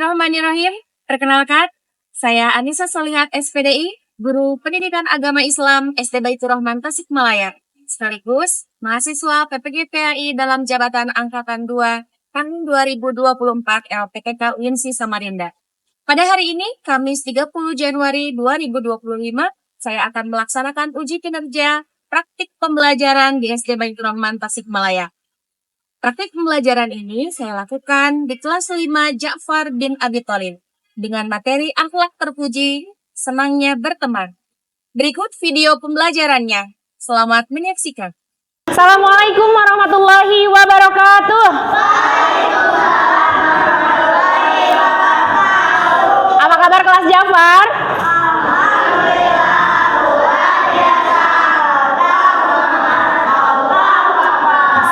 Bismillahirrahmanirrahim. Perkenalkan, saya Anissa Solihat SPDI, Guru Pendidikan Agama Islam SD Baitur Rahman Tasikmalaya, sekaligus mahasiswa PPG-PAI dalam jabatan Angkatan 2 tahun 2024 LPTK UINSI Samarinda. Pada hari ini, Kamis 30 Januari 2025, saya akan melaksanakan uji kinerja praktik pembelajaran di SD Baitur Rahman Tasikmalaya. Praktik pembelajaran ini saya lakukan di kelas 5 Ja'far bin Abi Thalib dengan materi akhlak terpuji, senangnya berteman. Berikut video pembelajarannya. Selamat menyaksikan. Assalamualaikum warahmatullahi wabarakatuh. Apa kabar kelas Ja'far?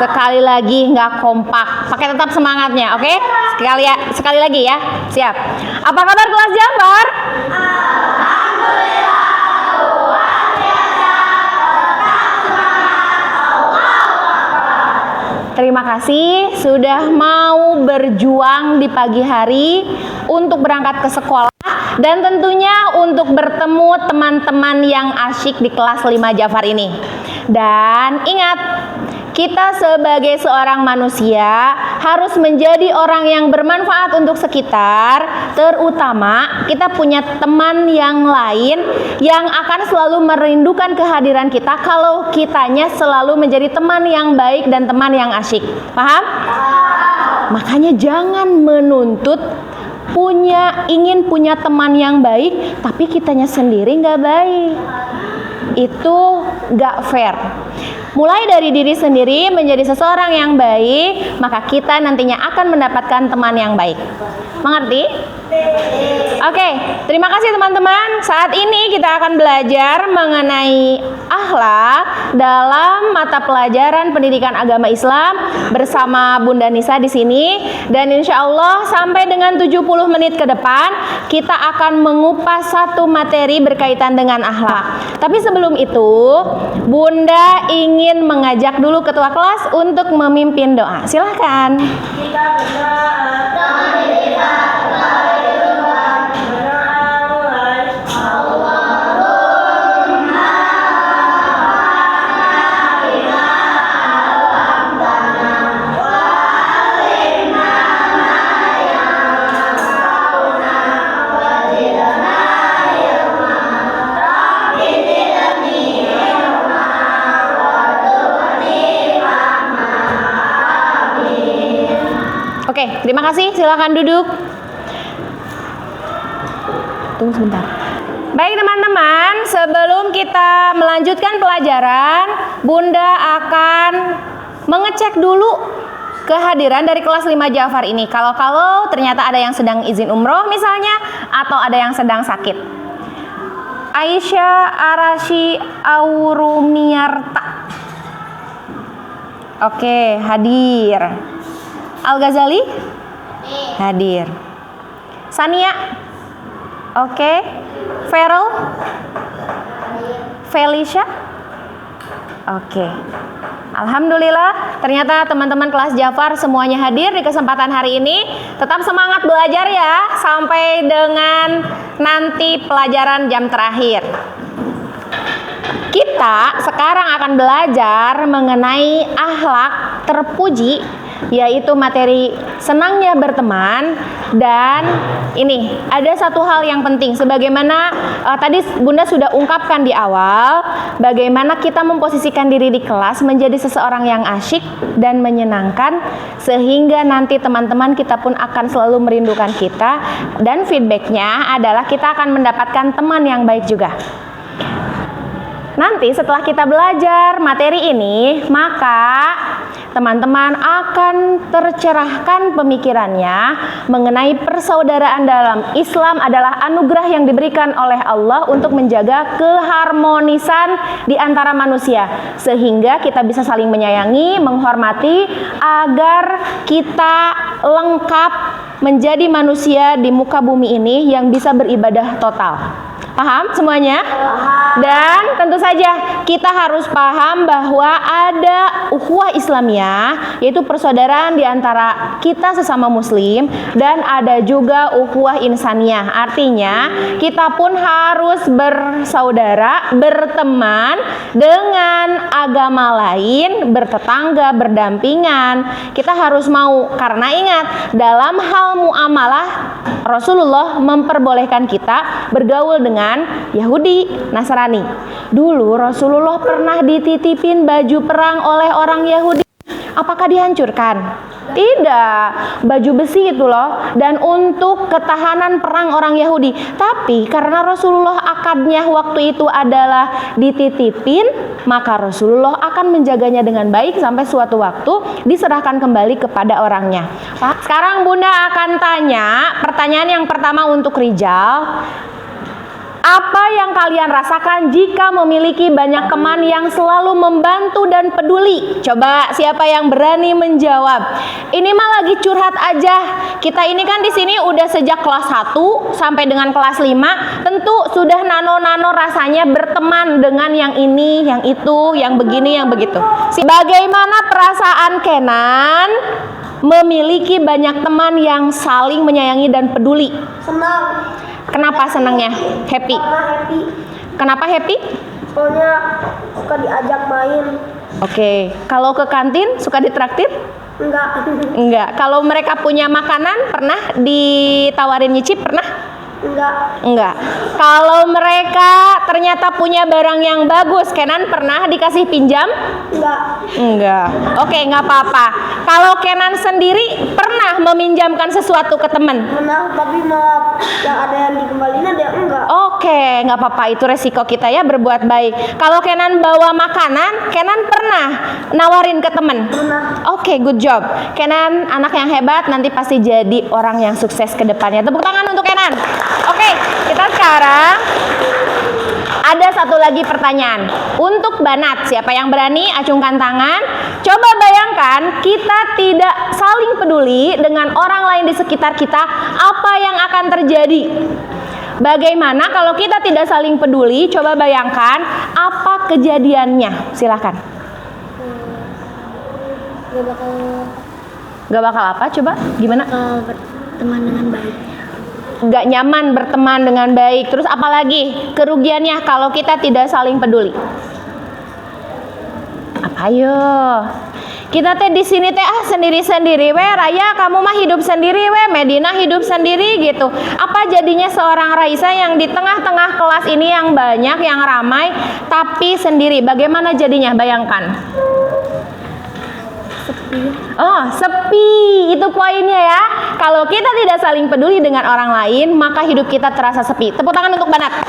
Sekali lagi nggak kompak, pakai tetap semangatnya, oke? Sekali lagi ya, siap. Apa kabar kelas Ja'far? Alhamdulillah, luar biasa. Terima kasih sudah mau berjuang di pagi hari untuk berangkat ke sekolah dan tentunya untuk bertemu teman-teman yang asyik di kelas 5 Ja'far ini. Dan ingat, kita sebagai seorang manusia harus menjadi orang yang bermanfaat untuk sekitar, terutama kita punya teman yang lain yang akan selalu merindukan kehadiran kita kalau kitanya selalu menjadi teman yang baik dan teman yang asyik. Paham? Makanya jangan menuntut ingin punya teman yang baik tapi kitanya sendiri nggak baik. Itu nggak fair. Mulai dari diri sendiri menjadi seseorang yang baik, maka kita nantinya akan mendapatkan teman yang baik. Mengerti? Oke, terima kasih teman-teman. Saat ini kita akan belajar mengenai akhlak dalam mata pelajaran pendidikan agama Islam bersama Bunda Nisa di sini. Dan insya Allah sampai dengan 70 menit ke depan kita akan mengupas satu materi berkaitan dengan akhlak. Tapi sebelum itu, Bunda ingin mengajak dulu ketua kelas untuk memimpin doa. Silahkan. Kita Oke, terima kasih. Silakan duduk. Tunggu sebentar. Baik teman-teman, sebelum kita melanjutkan pelajaran, Bunda akan mengecek dulu kehadiran dari kelas 5 Ja'far ini. Kalau ternyata ada yang sedang izin umroh misalnya, atau ada yang sedang sakit. Aisyah Arashi Aurumiarta. Oke, hadir. Al-Ghazali? Hadir. Sania? Oke. Feral? Felicia? Oke. Alhamdulillah, ternyata teman-teman kelas Ja'far semuanya hadir di kesempatan hari ini. Tetap semangat belajar ya, sampai dengan nanti pelajaran jam terakhir. Kita sekarang akan belajar mengenai akhlak terpuji, yaitu materi senangnya berteman. Dan ini ada satu hal yang penting, sebagaimana tadi Bunda sudah ungkapkan di awal, bagaimana kita memposisikan diri di kelas menjadi seseorang yang asyik dan menyenangkan, sehingga nanti teman-teman kita pun akan selalu merindukan kita, dan feedbacknya adalah kita akan mendapatkan teman yang baik juga. Nanti setelah kita belajar materi ini, maka teman-teman akan tercerahkan pemikirannya mengenai persaudaraan dalam Islam adalah anugerah yang diberikan oleh Allah untuk menjaga keharmonisan di antara manusia, sehingga kita bisa saling menyayangi, menghormati, agar kita lengkap menjadi manusia di muka bumi ini yang bisa beribadah total. Paham semuanya? Dan tentu saja kita harus paham bahwa ada ukhuwah Islamiyah, yaitu persaudaraan di antara kita sesama muslim, dan ada juga ukhuwah insaniyah. Artinya kita pun harus bersaudara, berteman dengan agama lain, bertetangga, berdampingan. Kita harus mau, karena ingat, dalam hal muamalah Rasulullah memperbolehkan kita bergaul dengan Yahudi, Nasrani. Dulu Rasulullah pernah dititipin baju perang oleh orang Yahudi. Apakah dihancurkan? Tidak, baju besi itu loh, dan untuk ketahanan perang orang Yahudi. Tapi karena Rasulullah akadnya waktu itu adalah dititipin, maka Rasulullah akan menjaganya dengan baik sampai suatu waktu diserahkan kembali kepada orangnya. Sekarang Bunda akan tanya pertanyaan yang pertama untuk Rijal. Apa yang kalian rasakan jika memiliki banyak teman yang selalu membantu dan peduli? Coba siapa yang berani menjawab? Ini mah lagi curhat aja. Kita ini kan di sini udah sejak kelas 1 sampai dengan kelas 5, tentu sudah nano-nano rasanya berteman dengan yang ini, yang itu, yang begini, yang begitu. Bagaimana perasaan Kenan memiliki banyak teman yang saling menyayangi dan peduli? Senang. Kenapa senangnya? Happy. Karena happy. Kenapa happy? Soalnya suka diajak main. Oke. Kalau ke kantin suka ditraktir? Enggak. Enggak. Kalau mereka punya makanan pernah ditawarin nyicip? Pernah? Enggak. Kalau mereka ternyata punya barang yang bagus, Kenan pernah dikasih pinjam? Enggak. Oke, nggak apa-apa. Kalau Kenan sendiri pernah meminjamkan sesuatu ke teman? Pernah, tapi malah yang ada yang dikembaliin ada yang enggak. Oke, nggak apa-apa, itu resiko kita ya berbuat baik. Kalau Kenan bawa makanan, Kenan pernah nawarin ke teman? Pernah. Oke, good job. Kenan anak yang hebat, nanti pasti jadi orang yang sukses ke depannya. Tepuk tangan untuk Kenan. Oke, kita sekarang ada satu lagi pertanyaan untuk Banat. Siapa yang berani acungkan tangan? Coba bayangkan kita tidak saling peduli dengan orang lain di sekitar kita, apa yang akan terjadi? Bagaimana kalau kita tidak saling peduli? Coba bayangkan apa kejadiannya. Silakan. Gak bakal apa? Coba gimana? Berteman dengan baik. Gak nyaman berteman dengan baik. Terus apalagi kerugiannya kalau kita tidak saling peduli? Apa yo? Kita teh di sini teh sendiri-sendiri we, Raya kamu mah hidup sendiri we, Medina hidup sendiri gitu. Apa jadinya seorang Raisa yang di tengah-tengah kelas ini yang banyak, yang ramai, tapi sendiri? Bagaimana jadinya? Bayangkan. Oh, sepi. Itu poinnya ya. Kalau kita tidak saling peduli dengan orang lain, maka hidup kita terasa sepi. Tepuk tangan untuk Banat.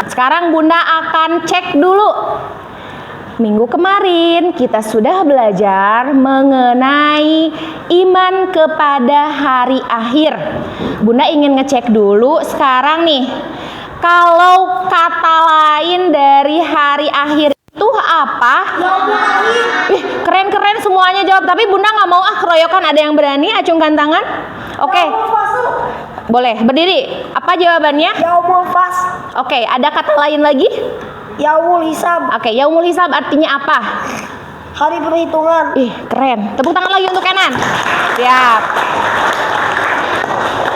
Sekarang Bunda akan cek dulu. Minggu kemarin kita sudah belajar mengenai iman kepada hari akhir. Bunda ingin ngecek dulu sekarang nih. Kalau kata lain dari hari akhir itu apa? Keren-keren semuanya jawab. Tapi Bunda nggak mau keroyokan. Ada yang berani acungkan tangan? Oke. Boleh berdiri. Apa jawabannya? Yaumul Fas. Oke. Ada kata lain lagi? Yaumul Hisab. Oke. Yaumul Hisab artinya apa? Hari perhitungan. Keren. Tepuk tangan lagi untuk Kenan. Siap.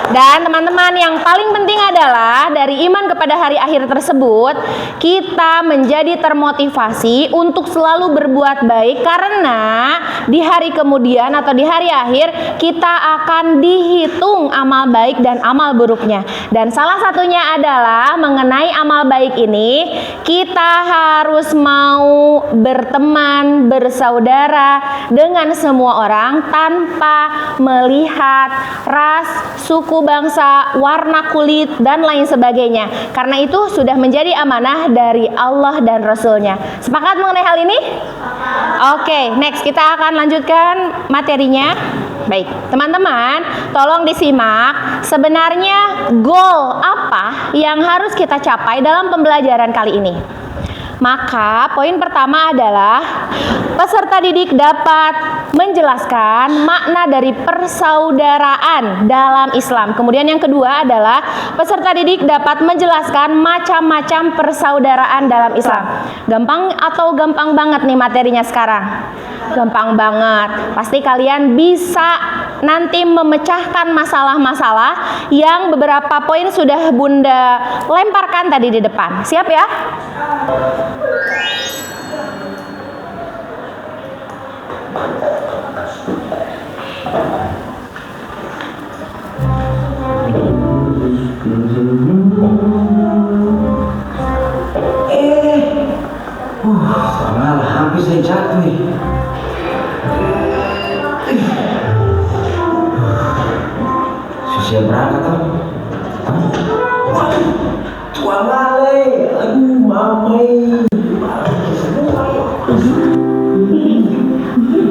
Dan teman-teman, yang paling penting adalah dari iman kepada hari akhir tersebut, kita menjadi termotivasi untuk selalu berbuat baik, karena di hari kemudian atau di hari akhir kita akan dihitung amal baik dan amal buruknya. Dan salah satunya adalah mengenai amal baik ini, kita harus mau berteman, bersaudara dengan semua orang tanpa melihat ras, suku bangsa, warna kulit, dan lain sebagainya. Karena itu sudah menjadi amanah dari Allah dan Rasulnya. Sepakat mengenai hal ini? Oke, next kita akan lanjutkan materinya. Baik, teman-teman, tolong disimak. Sebenarnya goal apa yang harus kita capai dalam pembelajaran kali ini? Maka poin pertama adalah peserta didik dapat menjelaskan makna dari persaudaraan dalam Islam. Kemudian yang kedua adalah peserta didik dapat menjelaskan macam-macam persaudaraan dalam Islam. Gampang atau gampang banget nih materinya sekarang? Gampang banget. Pasti kalian bisa nanti memecahkan masalah-masalah yang beberapa poin sudah Bunda lemparkan tadi di depan. Siap ya? Malah hampir saya jatuh nih. Susah berangkat kan? Tua malai, aduh mamai.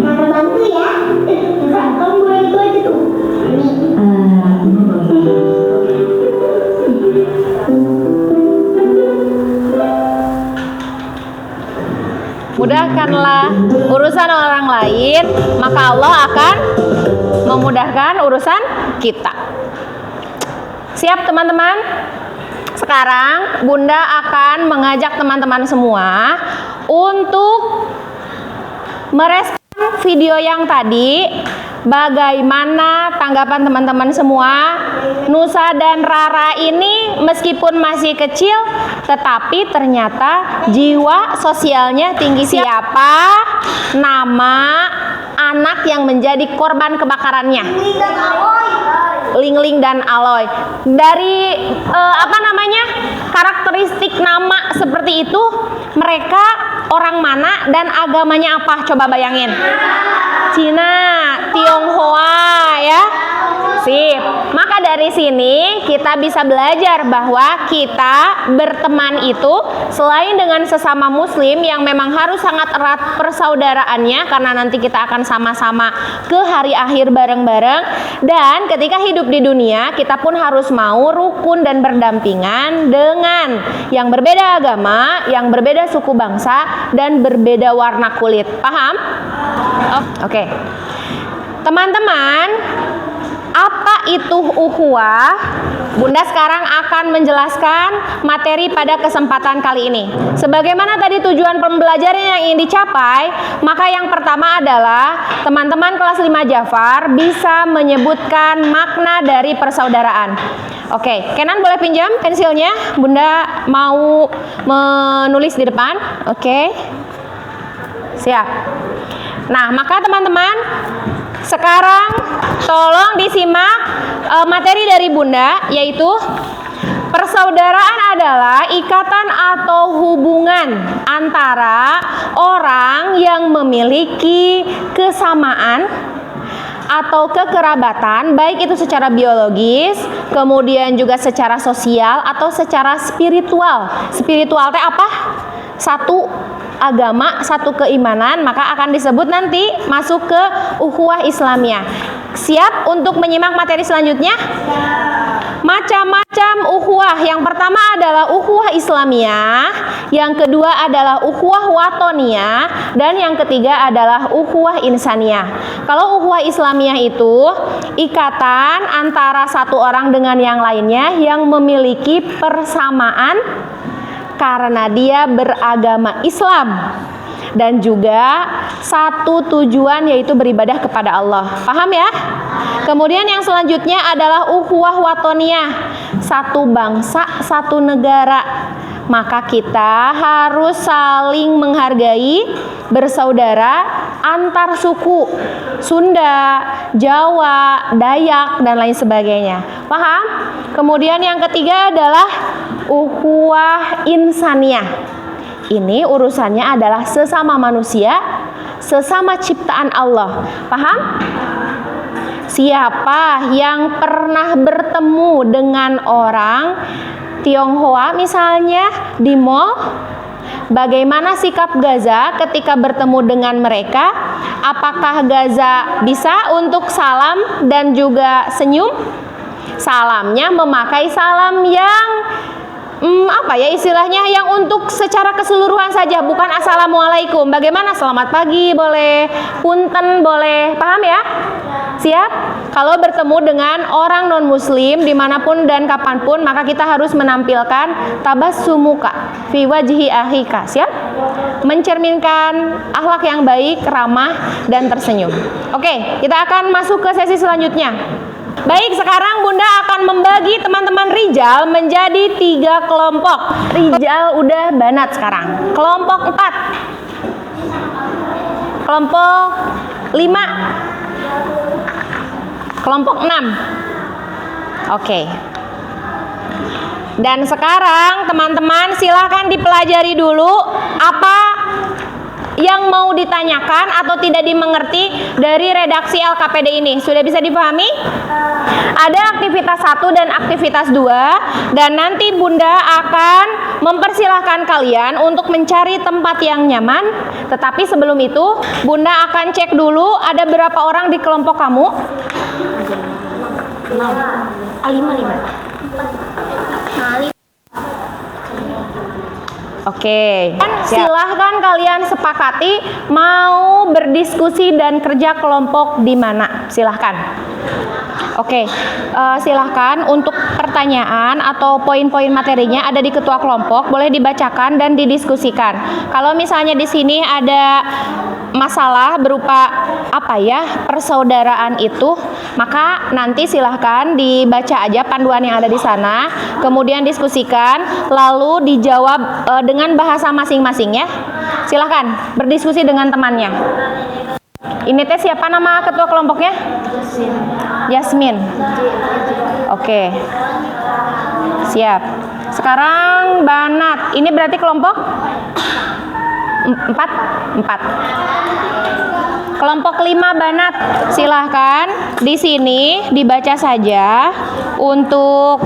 Mana bantu ya? Enggak, kamu mulai itu aja tuh. Mudahkanlah urusan orang lain, maka Allah akan memudahkan urusan kita. Siap teman-teman? Sekarang Bunda akan mengajak teman-teman semua untuk merespon video yang tadi. Bagaimana tanggapan teman-teman semua? Nusa dan Rara ini meskipun masih kecil, tetapi ternyata jiwa sosialnya tinggi. Siapa nama anak yang menjadi korban kebakarannya? Ling-Ling dan Aloy. Dari karakteristik nama seperti itu, mereka orang mana dan agamanya apa? Coba bayangin. Cina, Tionghoa ya. Sip. Maka dari sini kita bisa belajar bahwa kita berteman itu selain dengan sesama muslim yang memang harus sangat erat persaudaraannya, karena nanti kita akan sama-sama ke hari akhir bareng-bareng, dan ketika hidup di dunia kita pun harus mau rukun dan berdampingan dengan yang berbeda agama, yang berbeda suku bangsa, dan berbeda warna kulit. Paham? Oke. Teman-teman, apa itu ukhuwah? Bunda sekarang akan menjelaskan materi pada kesempatan kali ini. Sebagaimana tadi tujuan pembelajaran yang ingin dicapai, maka yang pertama adalah teman-teman kelas 5 Jafar bisa menyebutkan makna dari persaudaraan. Oke, Kenan boleh pinjam pensilnya? Bunda mau menulis di depan. Oke. Siap. Nah, maka teman-teman, sekarang tolong disimak materi dari Bunda, yaitu persaudaraan adalah ikatan atau hubungan antara orang yang memiliki kesamaan atau kekerabatan, baik itu secara biologis, kemudian juga secara sosial atau secara spiritual. Spiritual teh apa? Satu agama, satu keimanan, maka akan disebut nanti masuk ke ukhuwah Islamiyah. Siap untuk menyimak materi selanjutnya? Macam-macam ukhuwah. Yang pertama adalah ukhuwah Islamiyah, yang kedua adalah ukhuwah watoniyah, dan yang ketiga adalah ukhuwah insaniyah. Kalau ukhuwah Islamiyah itu ikatan antara satu orang dengan yang lainnya yang memiliki persamaan karena dia beragama Islam dan juga satu tujuan, yaitu beribadah kepada Allah. Paham ya? Kemudian yang selanjutnya adalah ukhuwah watoniyah, satu bangsa, satu negara. Maka kita harus saling menghargai, bersaudara antar suku, Sunda, Jawa, Dayak, dan lain sebagainya. Paham? Kemudian yang ketiga adalah ukhuwah insaniyah. Ini urusannya adalah sesama manusia, sesama ciptaan Allah. Paham? Siapa yang pernah bertemu dengan orang Tionghoa misalnya di mall? Bagaimana sikap Gaza ketika bertemu dengan mereka? Apakah Gaza bisa untuk salam dan juga senyum? Salamnya memakai salam yang apa ya istilahnya, yang untuk secara keseluruhan saja, bukan assalamualaikum. Bagaimana? Selamat pagi boleh, punten boleh, paham ya? Siap? Kalau bertemu dengan orang non muslim dimanapun dan kapanpun, maka kita harus menampilkan tabassumuka fi wajhi akhika. Siap? Mencerminkan akhlak yang baik, ramah, dan tersenyum. Oke, kita akan masuk ke sesi selanjutnya. Baik, sekarang Bunda akan membagi teman-teman Rijal menjadi 3 kelompok. Rijal udah banat sekarang. Kelompok 4, kelompok 5, kelompok 6. Oke. Dan sekarang teman-teman silahkan dipelajari dulu apa yang mau ditanyakan atau tidak dimengerti dari redaksi LKPD ini. Sudah bisa dipahami? Ada aktivitas 1 dan aktivitas 2, dan nanti Bunda akan mempersilahkan kalian untuk mencari tempat yang nyaman. Tetapi sebelum itu Bunda akan cek dulu ada berapa orang di kelompok kamu. 5. Oke, silahkan kalian sepakati mau berdiskusi dan kerja kelompok di mana. Silahkan. Oke, silahkan untuk pertanyaan atau poin-poin materinya ada di ketua kelompok, boleh dibacakan dan didiskusikan. Kalau misalnya di sini ada masalah berupa apa ya, persaudaraan itu, maka nanti silahkan dibaca aja panduan yang ada di sana, kemudian diskusikan, lalu dijawab dengan bahasa masing-masing ya. Silahkan berdiskusi dengan temannya. Ini teh siapa nama ketua kelompoknya? Yasmin. Oke. Siap. Sekarang Banat. Ini berarti kelompok 4. Kelompok 5 Banat. Silahkan di sini dibaca saja untuk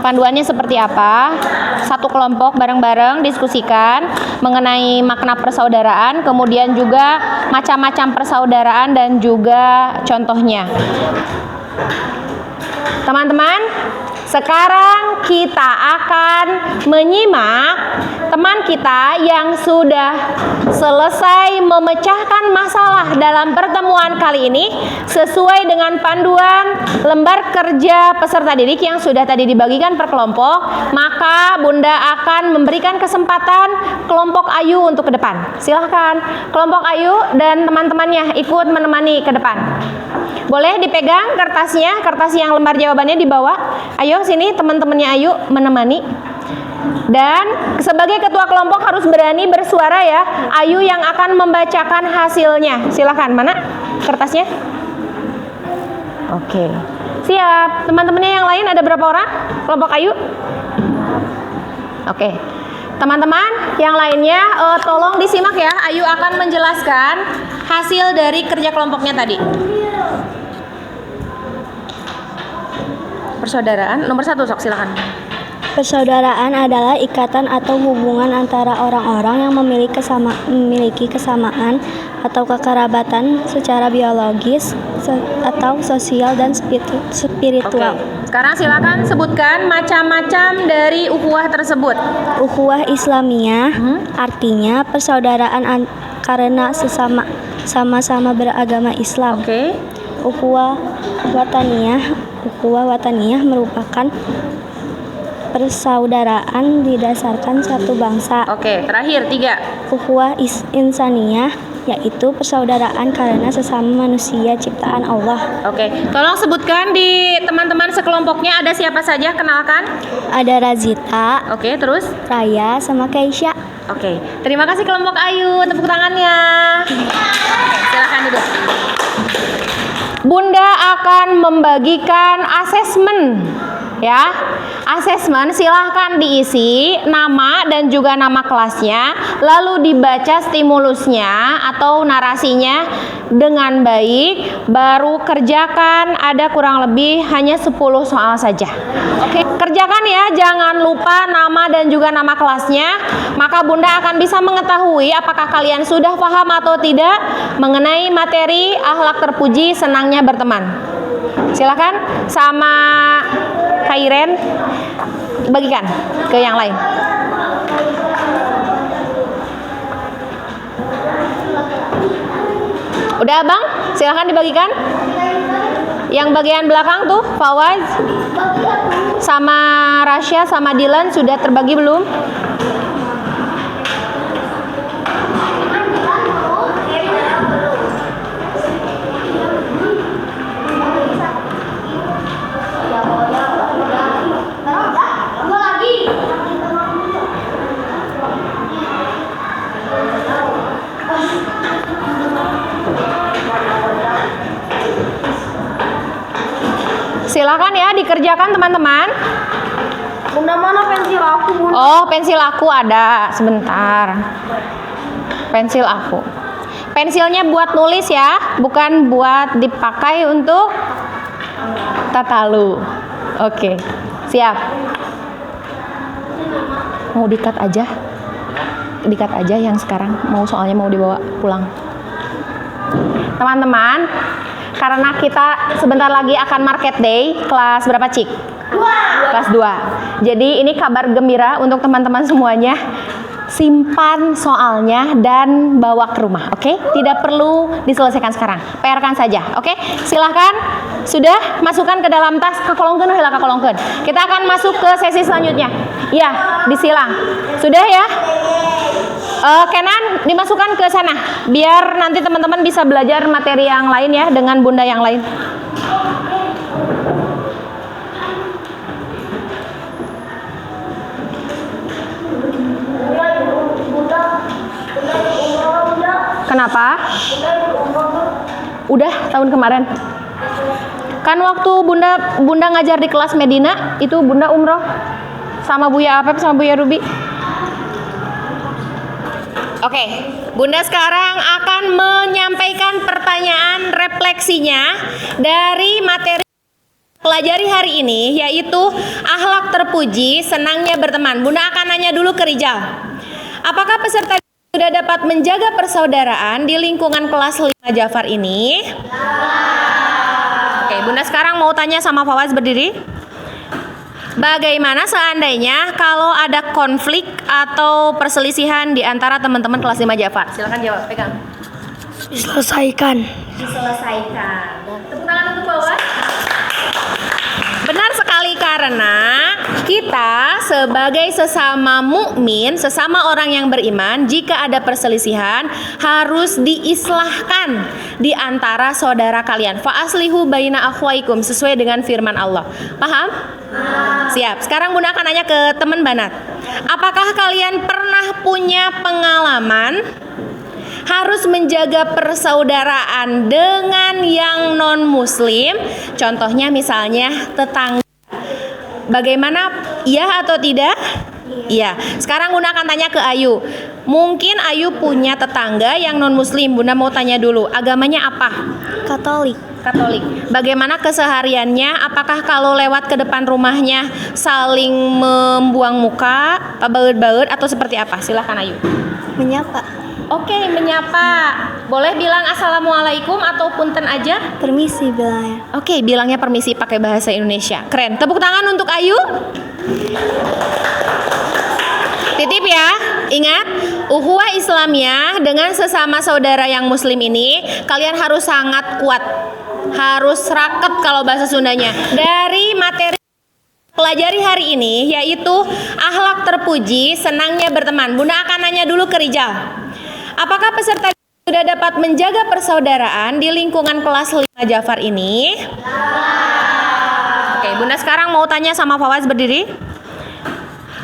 panduannya seperti apa. Satu kelompok bareng-bareng diskusikan mengenai makna persaudaraan, kemudian juga macam-macam persaudaraan dan juga contohnya. Teman-teman, sekarang kita akan menyimak teman kita yang sudah selesai memecahkan masalah dalam pertemuan kali ini sesuai dengan panduan lembar kerja peserta didik yang sudah tadi dibagikan per kelompok. Maka Bunda akan memberikan kesempatan kelompok Ayu untuk ke depan. Silahkan kelompok Ayu dan teman-temannya ikut menemani ke depan. Boleh dipegang kertasnya, kertas yang lembar jawabannya dibawa. Ayo sini teman-temannya Ayu menemani. Dan sebagai ketua kelompok harus berani bersuara ya. Ayu yang akan membacakan hasilnya. Silahkan, mana kertasnya? Oke, siap. Teman-temannya yang lain ada berapa orang? Kelompok Ayu? Oke. Teman-teman yang lainnya tolong disimak ya. Ayu akan menjelaskan hasil dari kerja kelompoknya tadi. Persaudaraan nomor 1, sok silakan. Persaudaraan adalah ikatan atau hubungan antara orang-orang yang memiliki kesamaan atau kekerabatan secara biologis atau sosial dan spiritual. Oke. Sekarang silakan sebutkan macam-macam dari ukhuwah tersebut. Ukhuwah Islamiyah artinya persaudaraan karena sama-sama beragama Islam. Oke. Ukhuwah wataniyah merupakan persaudaraan didasarkan satu bangsa. Oke, terakhir 3. Ukhuwah insaniyah yaitu persaudaraan karena sesama manusia ciptaan Allah. Oke, tolong sebutkan di teman-teman sekelompoknya ada siapa saja, kenalkan. Ada Razita, Oke, terus? Raya, sama Keisha. Oke, terima kasih kelompok Ayu, tepuk tangannya. Oke, silakan duduk. Bunda akan membagikan asesmen ya. Asesmen silahkan diisi nama dan juga nama kelasnya, lalu dibaca stimulusnya atau narasinya dengan baik, baru kerjakan. Ada kurang lebih hanya 10 soal saja. Oke, kerjakan ya, jangan lupa nama dan juga nama kelasnya. Maka Bunda akan bisa mengetahui apakah kalian sudah paham atau tidak mengenai materi akhlak terpuji senangnya berteman. Silakan sama Kairen. bagikan ke yang lain. Udah Abang? Silahkan dibagikan. Yang bagian belakang tuh, Fawaz sama Rasya sama Dilan sudah terbagi belum? Silakan ya dikerjakan teman-teman. Bunda, mana pensil aku, Bunda? Oh, pensil aku ada. Sebentar. Pensil aku. Pensilnya buat nulis ya, bukan buat dipakai untuk tatalu. Oke. Siap. Mau dikat aja. Dikat aja yang sekarang. Mau soalnya mau dibawa pulang. Teman-teman, karena kita sebentar lagi akan market day, kelas berapa Cik? 2. Kelas 2. Jadi ini kabar gembira untuk teman-teman semuanya. Simpan soalnya dan bawa ke rumah, oke? Tidak perlu diselesaikan sekarang, PR-kan saja, oke? Silahkan, sudah masukkan ke dalam tas, kakolongkeun heula kakolongkeun. Kita akan masuk ke sesi selanjutnya. Ya, disilang. Sudah ya? Kenan dimasukkan ke sana, biar nanti teman-teman bisa belajar materi yang lain ya dengan bunda yang lain. Kenapa? Udah tahun kemarin. Kan waktu bunda ngajar di kelas Medina, itu bunda umroh sama Buya Apep sama Buya Ruby. Oke, bunda sekarang akan menyampaikan pertanyaan refleksinya dari materi pelajari hari ini, yaitu akhlak terpuji, senangnya berteman. Bunda akan nanya dulu ke Rijal. Apakah peserta sudah dapat menjaga persaudaraan di lingkungan kelas 5 Jafar ini? Oke, bunda sekarang mau tanya sama Fawaz, berdiri. Bagaimana seandainya kalau ada konflik atau perselisihan di antara teman-teman kelas 5 Jafar? Silakan jawab, pegang. Diselesaikan. Diselesaikan. Tepuk tangan untuk Fawaz. Benar sekali, karena kita sebagai sesama mukmin, sesama orang yang beriman, jika ada perselisihan harus diislahkan di antara saudara kalian. Fa aslihu baina akhwaikum, sesuai dengan firman Allah. Paham? Siap. Sekarang bunda akan nanya ke teman Banat. Apakah kalian pernah punya pengalaman harus menjaga persaudaraan dengan yang non-muslim? Contohnya misalnya tetangga. Bagaimana? Iya atau tidak? Iya. Sekarang bunda akan tanya ke Ayu. Mungkin Ayu punya tetangga yang non-muslim. Bunda mau tanya dulu, agamanya apa? Katolik. Katolik. Bagaimana kesehariannya? Apakah kalau lewat ke depan rumahnya saling membuang muka, baut-baut, atau seperti apa? Silahkan Ayu. Menyapa. Oke, menyapa. Boleh bilang assalamualaikum atau punten aja? Permisi bilangnya. Oke, bilangnya permisi pakai bahasa Indonesia. Keren. Tepuk tangan untuk Ayu. Titip ya. Ingat, ukhuwah Islamiyah dengan sesama saudara yang muslim ini kalian harus sangat kuat. Harus raket kalau bahasa Sundanya. Dari materi pelajari hari ini, yaitu akhlak terpuji, senangnya berteman. Bunda akan nanya dulu ke Rijal. Apakah peserta sudah dapat menjaga persaudaraan di lingkungan kelas 5 Jafar ini? Oke, bunda sekarang mau tanya sama Fawaz, berdiri.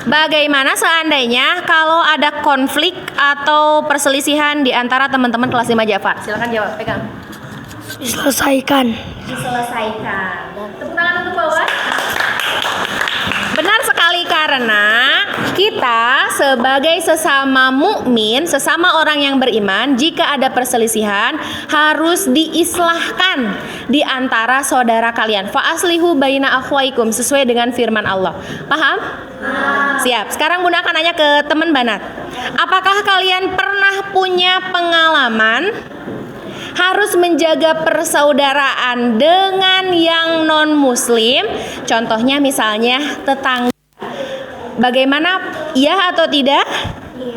Bagaimana seandainya kalau ada konflik atau perselisihan di antara teman-teman kelas 5 Jafar? Silakan jawab, pegang. Diselesaikan. Diselesaikan. Tepuk tangan untuk Fawaz. Benar sekali, karena kita sebagai sesama mukmin, sesama orang yang beriman, jika ada perselisihan harus diislahkan di antara saudara kalian. Fa aslihu baina akhwaikum, sesuai dengan firman Allah. Paham? Siap. Sekarang bunda akan nanya ke teman Banat. Apakah kalian pernah punya pengalaman harus menjaga persaudaraan dengan yang non-muslim? Contohnya misalnya tetangga. Bagaimana? Iya atau tidak?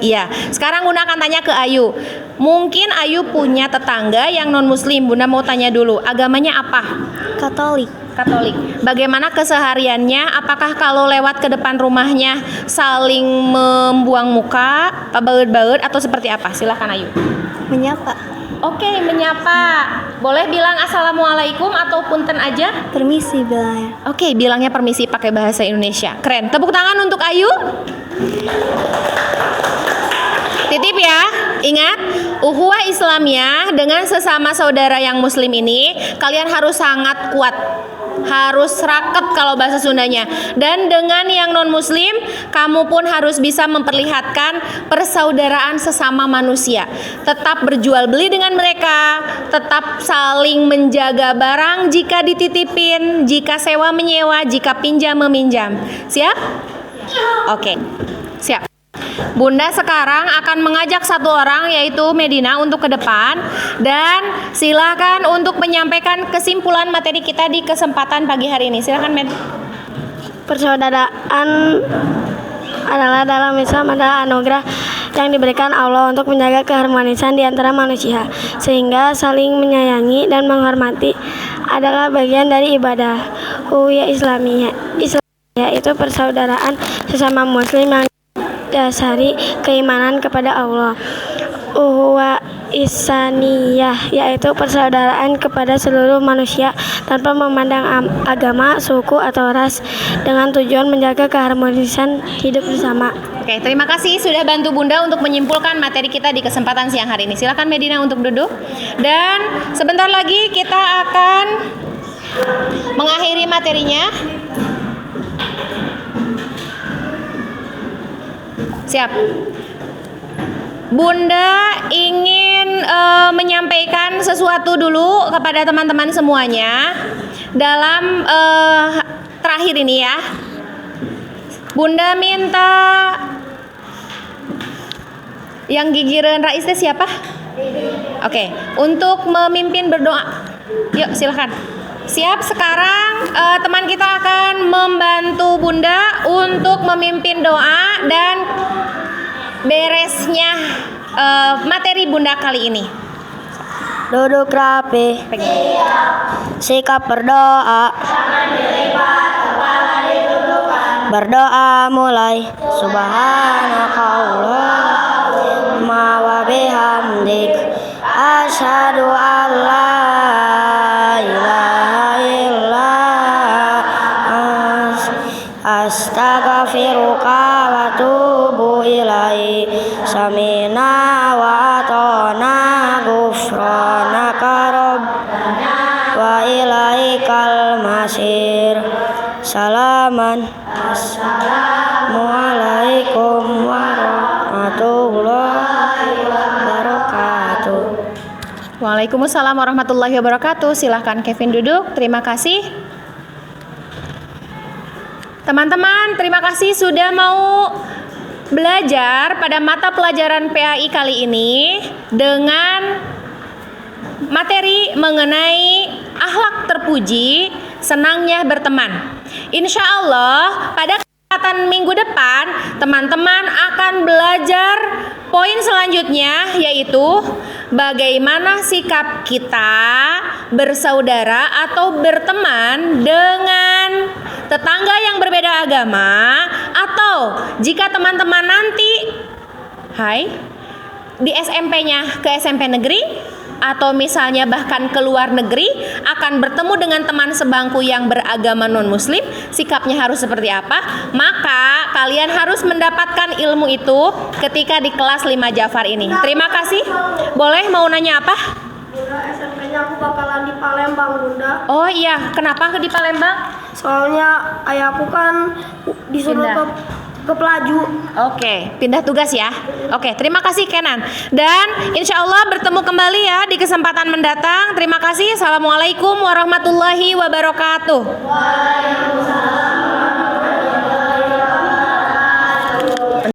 Iya. Sekarang Bunda akan tanya ke Ayu. Mungkin Ayu punya tetangga yang non muslim. Bunda mau tanya dulu, agamanya apa? Katolik. Katolik. Bagaimana kesehariannya? Apakah kalau lewat ke depan rumahnya saling membuang muka, baut-baut atau seperti apa? Silahkan Ayu. Menyapa. Oke, menyapa. Boleh bilang assalamualaikum atau punten aja? Permisi bilangnya. Oke, bilangnya permisi pakai bahasa Indonesia. Keren. Tepuk tangan untuk Ayu. Titip ya, ingat ukhuwah Islamiyah dengan sesama saudara yang muslim ini kalian harus sangat kuat, harus raket kalau bahasa Sundanya. Dan dengan yang non muslim kamu pun harus bisa memperlihatkan persaudaraan sesama manusia. Tetap berjual beli dengan mereka, tetap saling menjaga barang jika dititipin, jika sewa menyewa, jika pinjam meminjam. Siap? Oke, siap. Bunda sekarang akan mengajak satu orang yaitu Medina untuk ke depan dan silakan untuk menyampaikan kesimpulan materi kita di kesempatan pagi hari ini. Silakan Med. Persaudaraan adalah dalam Islam adalah anugerah yang diberikan Allah untuk menjaga keharmonisan di antara manusia, sehingga saling menyayangi dan menghormati adalah bagian dari ibadah ukhuwah Islamiyah. Yaitu persaudaraan sesama muslim yang dasari keimanan kepada Allah. Ukhuwah Ihsaniyah yaitu persaudaraan kepada seluruh manusia tanpa memandang agama, suku atau ras dengan tujuan menjaga keharmonisan hidup bersama. Oke, terima kasih sudah bantu Bunda untuk menyimpulkan materi kita di kesempatan siang hari ini. Silakan Medina untuk duduk. Dan sebentar lagi kita akan mengakhiri materinya. Siap. Bunda ingin menyampaikan sesuatu dulu kepada teman-teman semuanya dalam terakhir ini ya. Bunda minta yang gigireun Rais teh siapa? Oke, untuk memimpin berdoa. Yuk silakan. Siap, sekarang teman kita akan membantu Bunda untuk memimpin doa dan beresnya materi Bunda kali ini. Duduk rapi. Sikap berdoa. Berdoa mulai. Subhanakallahumma wa bihamdik asyhadu an la ilaha illa astaghfiruka wa atubu ilaihi. Samina wa atona ghufranaka rabbana wa ilaikal masir. Salaman. Assalamualaikum warahmatullahi wabarakatuh. Waalaikumsalam warahmatullahi wabarakatuh. Silahkan Kevin duduk. Terima kasih. Teman-teman, terima kasih sudah mau belajar pada mata pelajaran PAI kali ini dengan materi mengenai akhlak terpuji, senangnya berteman. Insya Allah pada kesempatan minggu depan teman-teman akan belajar poin selanjutnya, yaitu bagaimana sikap kita bersaudara atau berteman dengan tetangga yang berbeda agama, atau jika teman-teman nanti di SMP-nya ke SMP negeri atau misalnya bahkan ke luar negeri akan bertemu dengan teman sebangku yang beragama non-muslim, sikapnya harus seperti apa? Maka kalian harus mendapatkan ilmu itu ketika di kelas 5 Jafar ini. Terima kasih. Boleh mau nanya apa? Bunda, SMP-nya aku bakalan di Palembang, Bunda. Oh iya, kenapa di Palembang? Soalnya ayahku kan disuruh Pindah. ke Pelaju. Oke, pindah tugas ya. Oke, terima kasih Kenan. Dan insya Allah bertemu kembali ya di kesempatan mendatang. Terima kasih. Assalamualaikum warahmatullahi wabarakatuh. Waalaikumsalam.